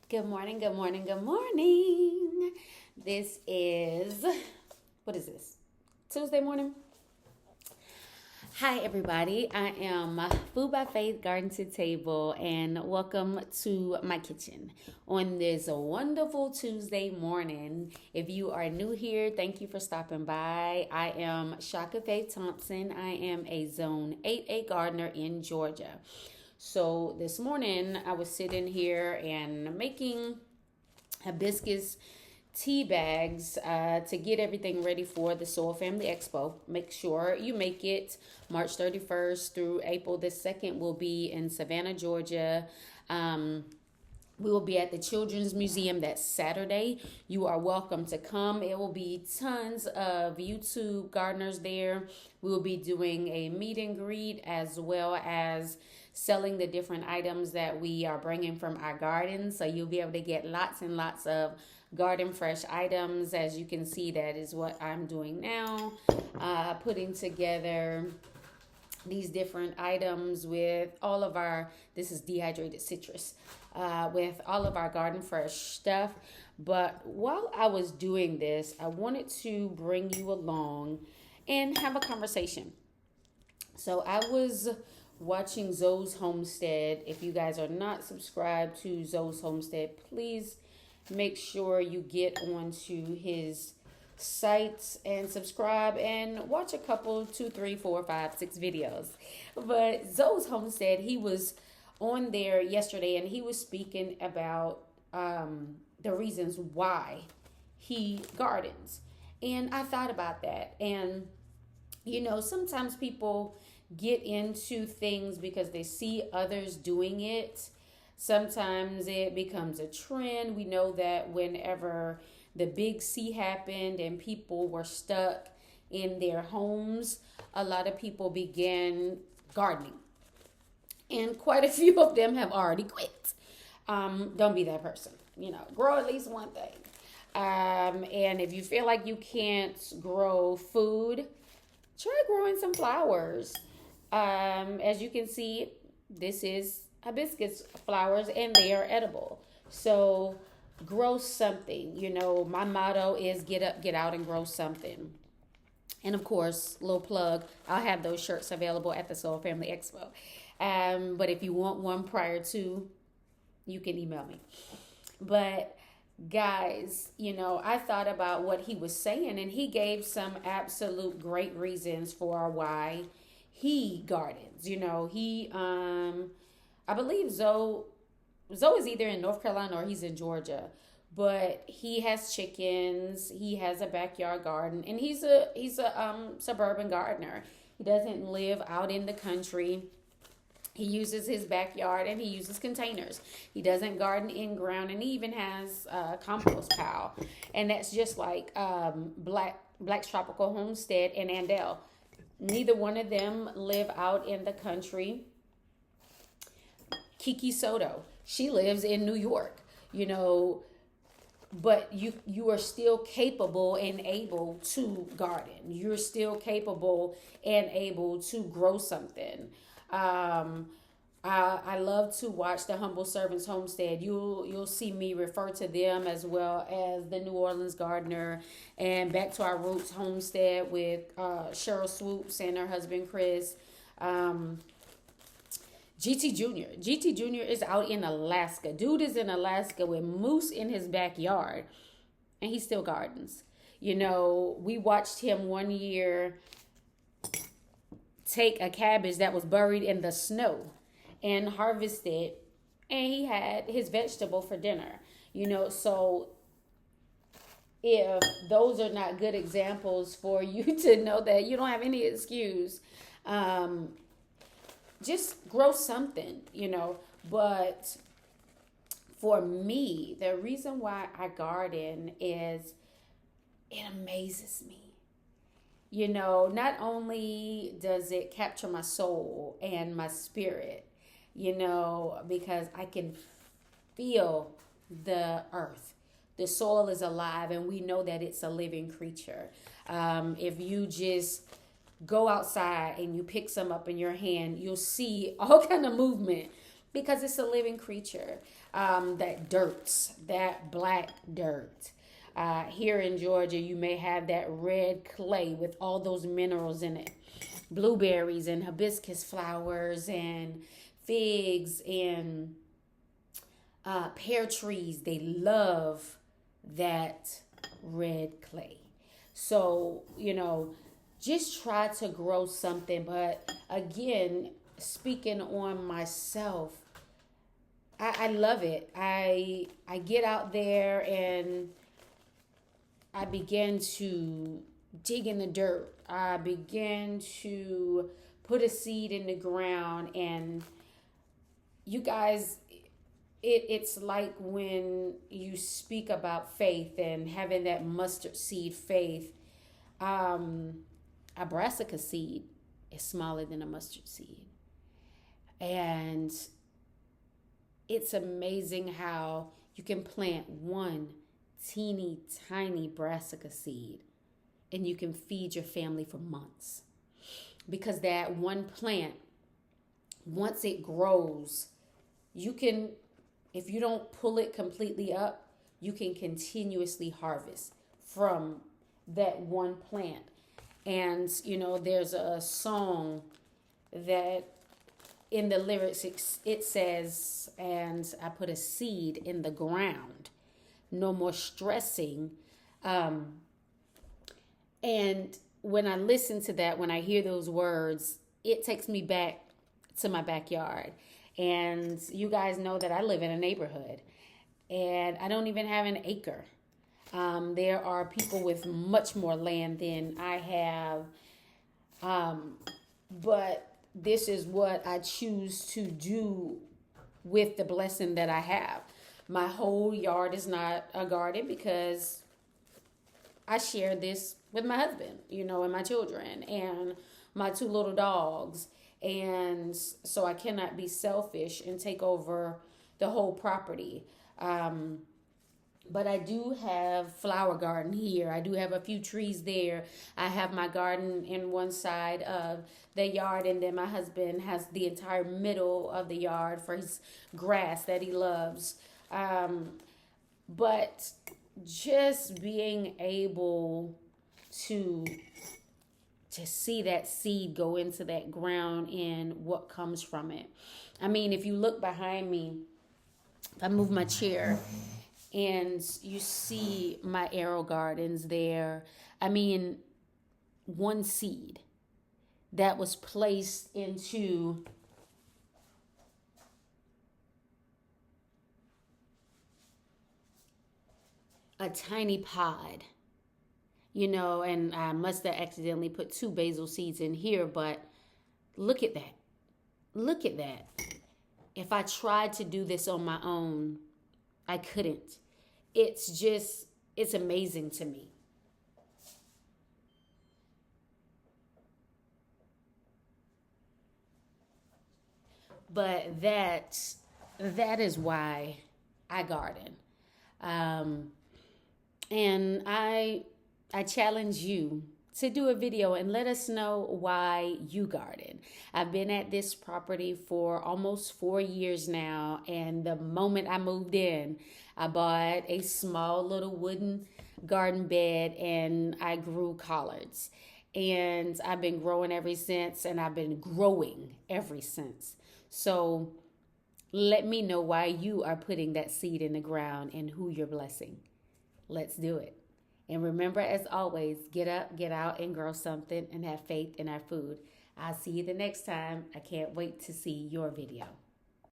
Good morning, good morning, good morning. This is, what is this? Tuesday morning? Hi, everybody. I am Food by Faith Garden to Table, and welcome to my kitchen on this wonderful Tuesday morning. If you are new here, thank you for stopping by. I am Shaka Faith Thompson. I am a Zone 8A gardener in Georgia. So this morning I was sitting here and making hibiscus tea bags to get everything ready for the Soil Family Expo. Make sure you make it March 31st through April the 2nd. We'll be in Savannah, Georgia. We will be at the Children's Museum that Saturday. You are welcome to come. It will be tons of YouTube gardeners there. We will be doing a meet and greet as well as selling the different items that we are bringing from our gardens. So you'll be able to get lots and lots of garden fresh items. As you can see, that is what I'm doing now, putting together these different items with all of our, this is dehydrated citrus, with all of our garden fresh stuff. But while I was doing this, I wanted to bring you along and have a conversation. So I was watching Zoes Homestead. If you guys are not subscribed to Zoes Homestead, please make sure you get onto his sites and subscribe and watch a couple, 2, 3, 4, 5, 6 videos. But Zoes Homestead, he was on there yesterday and he was speaking about the reasons why he gardens. And I thought about that. And, you know, sometimes people get into things because they see others doing it. Sometimes it becomes a trend. We know that whenever the big C happened and people were stuck in their homes, a lot of people began gardening. And quite a few of them have already quit. Don't be that person. You know, grow at least one thing. And if you feel like you can't grow food, try growing some flowers. As you can see, this is hibiscus flowers and they are edible. So grow something. You know, my motto is get up, get out, and grow something. And of course, little plug, I'll have those shirts available at the Soul Family Expo. But if you want one prior to, you can email me. But guys, you know, I thought about what he was saying and he gave some absolute great reasons for why he gardens. You know, he I believe Zoe is either in North Carolina or he's in Georgia, but he has chickens, he has a backyard garden, and he's a suburban gardener. He doesn't live out in the country. He uses his backyard and he uses containers. He doesn't garden in ground, and he even has a compost pile. And that's just like Black's Tropical Homestead and Andel. Neither one of them live out in the country. Kiki Soto, she lives in New York, you know, but you are still capable and able to garden. You're still capable and able to grow something. I love to watch the Humble Servants Homestead. You'll see me refer to them as well as the New Orleans Gardener and Back to Our Roots Homestead with Cheryl Swoops and her husband Chris. GT Jr. is out in Alaska. Dude is in Alaska with moose in his backyard and he still gardens. You know, we watched him one year take a cabbage that was buried in the snow and harvest it, and he had his vegetable for dinner. You know, so if those are not good examples for you to know that you don't have any excuse, just grow something, you know. But for me, the reason why I garden is it amazes me. You know, not only does it capture my soul and my spirit, you know, because I can feel the earth. The soil is alive and we know that it's a living creature. If you just go outside and you pick some up in your hand, you'll see all kind of movement because it's a living creature. That black dirt. Here in Georgia, you may have that red clay with all those minerals in it. Blueberries and hibiscus flowers and figs and pear trees, they love that red clay. So, just try to grow something. But again, speaking on myself, I love it. I get out there and I begin to dig in the dirt. I begin to put a seed in the ground. And you guys, it's like when you speak about faith and having that mustard seed faith. A brassica seed is smaller than a mustard seed. And it's amazing how you can plant one teeny tiny brassica seed and you can feed your family for months. Because that one plant, once it grows, you can, if you don't pull it completely up, you can continuously harvest from that one plant. And, there's a song that in the lyrics, it says, and I put a seed in the ground, no more stressing. And when I listen to that, when I hear those words, it takes me back to my backyard. And you guys know that I live in a neighborhood and I don't even have an acre. There are people with much more land than I have. But this is what I choose to do with the blessing that I have. My whole yard is not a garden because I share this with my husband, and my children and my 2 little dogs. And so I cannot be selfish and take over the whole property. But I do have flower garden here. I do have a few trees there. I have my garden in one side of the yard, and then my husband has the entire middle of the yard for his grass that he loves. But just being able to see that seed go into that ground and what comes from it. I mean, if you look behind me, if I move my chair and you see my arrow gardens there, I mean, one seed that was placed into a tiny pod, and I must have accidentally put 2 basil seeds in here, but look at that. Look at that. If I tried to do this on my own, I couldn't. It's amazing to me. But that is why I garden. And I challenge you to do a video and let us know why you garden. I've been at this property for almost 4 years now, and the moment I moved in, I bought a small little wooden garden bed and I grew collards. And I've been growing ever since, and I've been growing ever since. So let me know why you are putting that seed in the ground and who you're blessing. Let's do it. And remember, as always, get up, get out, and grow something and have faith in our food. I'll see you the next time. I can't wait to see your video.